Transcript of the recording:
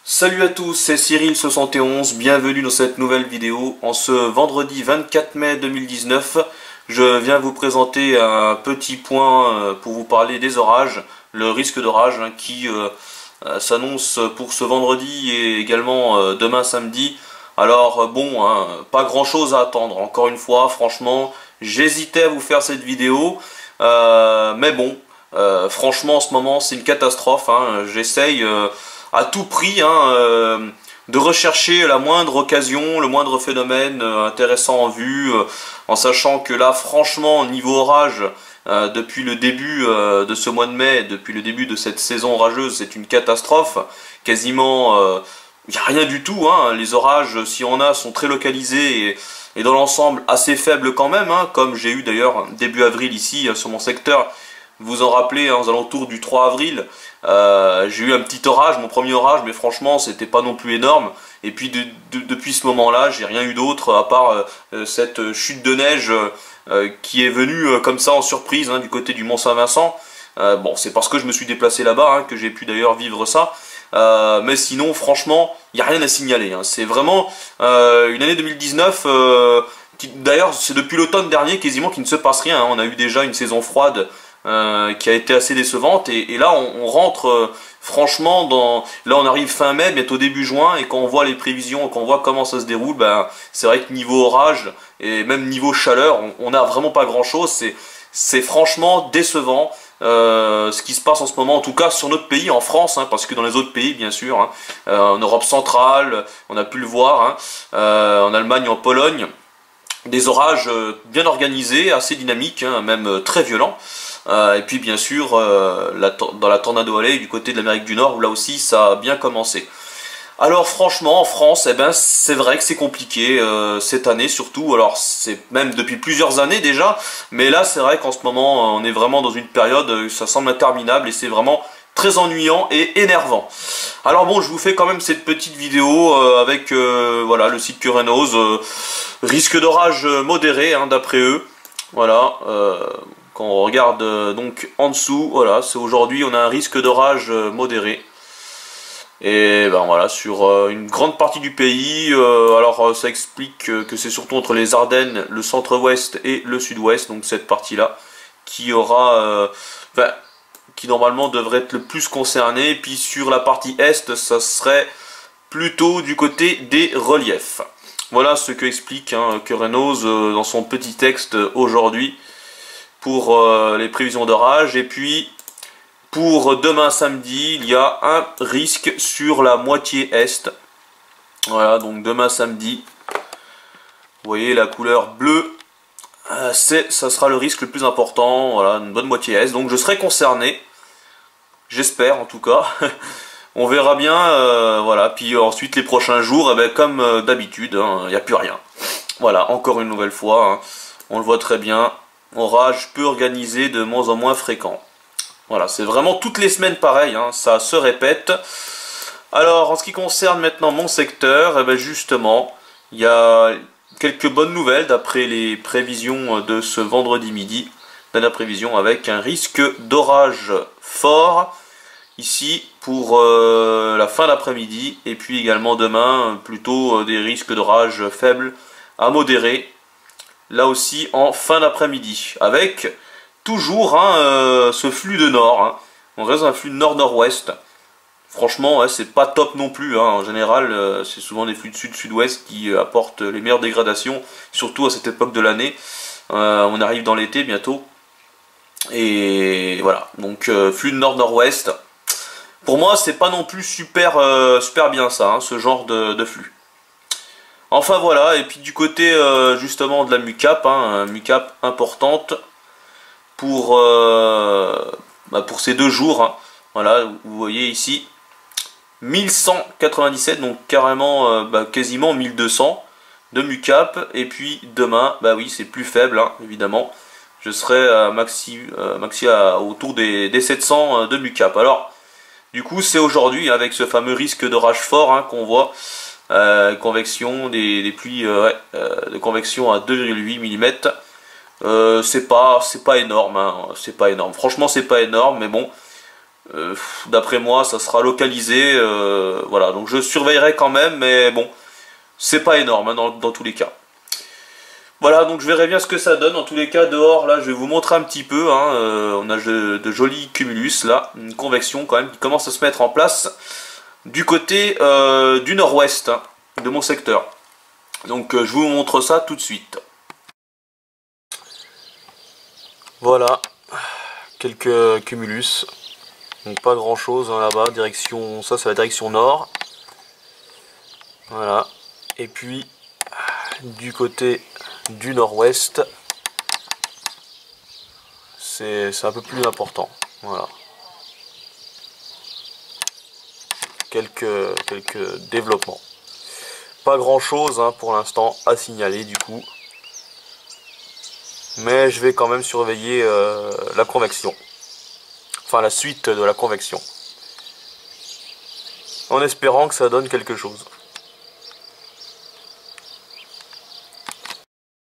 Salut à tous, c'est Cyril71, bienvenue dans cette nouvelle vidéo. En ce vendredi 24 mai 2019, je viens vous présenter un petit point pour vous parler des orages, le risque d'orage qui s'annonce pour ce vendredi et également demain samedi. Alors bon, pas grand chose à attendre, encore une fois, franchement, j'hésitais à vous faire cette vidéo, mais bon, franchement en ce moment c'est une catastrophe, j'essaye à tout prix de rechercher la moindre occasion, le moindre phénomène intéressant en vue, en sachant que là franchement niveau orage, depuis le début de ce mois de mai, depuis le début de cette saison orageuse, c'est une catastrophe, quasiment il n'y a rien du tout, les orages si on a sont très localisés et dans l'ensemble assez faibles quand même, comme j'ai eu d'ailleurs début avril ici sur mon secteur. Vous en rappelez, aux alentours du 3 avril, j'ai eu un petit orage, mon premier orage, mais franchement c'était pas non plus énorme. Et puis depuis ce moment-là, j'ai rien eu d'autre à part cette chute de neige qui est venue comme ça en surprise du côté du Mont-Saint-Vincent. Bon, c'est parce que je me suis déplacé là-bas que j'ai pu d'ailleurs vivre ça. Mais sinon, franchement, il n'y a rien à signaler. C'est vraiment une année 2019 d'ailleurs, c'est depuis l'automne dernier quasiment qu'il ne se passe rien. On a eu déjà une saison froide qui a été assez décevante et là on rentre franchement dans... Là on arrive fin mai, bientôt début juin, et quand on voit les prévisions, quand on voit comment ça se déroule, c'est vrai que niveau orage et même niveau chaleur, on n'a vraiment pas grand chose, c'est franchement décevant ce qui se passe en ce moment, en tout cas sur notre pays, en France, parce que dans les autres pays bien sûr, en Europe centrale, on a pu le voir, en Allemagne, en Pologne, des orages bien organisés, assez dynamiques, même très violents. Et puis bien sûr dans la Tornado Alley du côté de l'Amérique du Nord où là aussi ça a bien commencé. Alors franchement en France, c'est vrai que c'est compliqué cette année surtout, alors c'est même depuis plusieurs années déjà, mais là c'est vrai qu'en ce moment on est vraiment dans une période, ça semble interminable et c'est vraiment très ennuyant et énervant. Alors bon, je vous fais quand même cette petite vidéo avec voilà, le site Current-Oz, risque d'orage modéré d'après eux, voilà. Quand on regarde donc en dessous, voilà, c'est aujourd'hui on a un risque d'orage modéré. Et ben voilà, sur une grande partie du pays, alors ça explique que c'est surtout entre les Ardennes, le centre-ouest et le sud-ouest, donc cette partie-là, qui aura, qui normalement devrait être le plus concernée. Et puis sur la partie est, ça serait plutôt du côté des reliefs. Voilà ce que explique Current-Oz dans son petit texte aujourd'hui pour les prévisions d'orage. Et puis pour demain samedi, il y a un risque sur la moitié est. Voilà, donc demain samedi, vous voyez la couleur bleue, ça sera le risque le plus important. Voilà, une bonne moitié est, donc je serai concerné, j'espère en tout cas. On verra bien, voilà. Puis ensuite les prochains jours, comme d'habitude, il n'y a plus rien. Voilà, encore une nouvelle fois, on le voit très bien. Orage peu organisé, de moins en moins fréquent. Voilà, c'est vraiment toutes les semaines pareil, ça se répète. Alors, en ce qui concerne maintenant mon secteur, justement, il y a quelques bonnes nouvelles d'après les prévisions de ce vendredi midi. Dernière prévision avec un risque d'orage fort, ici, pour la fin d'après-midi. Et puis également demain, plutôt des risques d'orage faibles à modérés. Là aussi en fin d'après-midi, avec toujours ce flux de nord. On reste dans un flux de nord-nord-ouest. Franchement, c'est pas top non plus. En général, c'est souvent des flux de sud-sud-ouest qui apportent les meilleures dégradations, surtout à cette époque de l'année. On arrive dans l'été bientôt. Et voilà, donc flux de nord-nord-ouest. Pour moi, c'est pas non plus super, super bien ça, ce genre de flux. Enfin voilà, et puis du côté justement de la MUCAP, MUCAP importante pour ces 2 jours. Voilà, vous voyez ici 1197, donc carrément quasiment 1200 de MUCAP. Et puis demain, oui, c'est plus faible évidemment. Je serai à maxi autour des 700 de MUCAP. Alors du coup c'est aujourd'hui avec ce fameux risque d'orage fort qu'on voit. Convection, des pluies de convection à 2,8 mm. C'est pas énorme, c'est pas énorme. Franchement, c'est pas énorme, mais bon, D'après moi, ça sera localisé. Voilà, donc je surveillerai quand même, mais bon, c'est pas énorme hein, dans tous les cas. Voilà, donc je verrai bien ce que ça donne. En tous les cas, dehors, là, je vais vous montrer un petit peu. Hein, on a de jolis cumulus, là, une convection quand même qui commence à se mettre en place du côté du nord-ouest hein, de mon secteur. Donc je vous montre ça tout de suite. Voilà, quelques cumulus. Donc pas grand chose hein, là-bas, direction, ça c'est la direction nord. Voilà, et puis du côté du nord-ouest, c'est un peu plus important. Voilà. Quelques développements. Pas grand chose hein, pour l'instant à signaler du coup. Mais je vais quand même surveiller la convection. Enfin la suite de la convection. En espérant que ça donne quelque chose.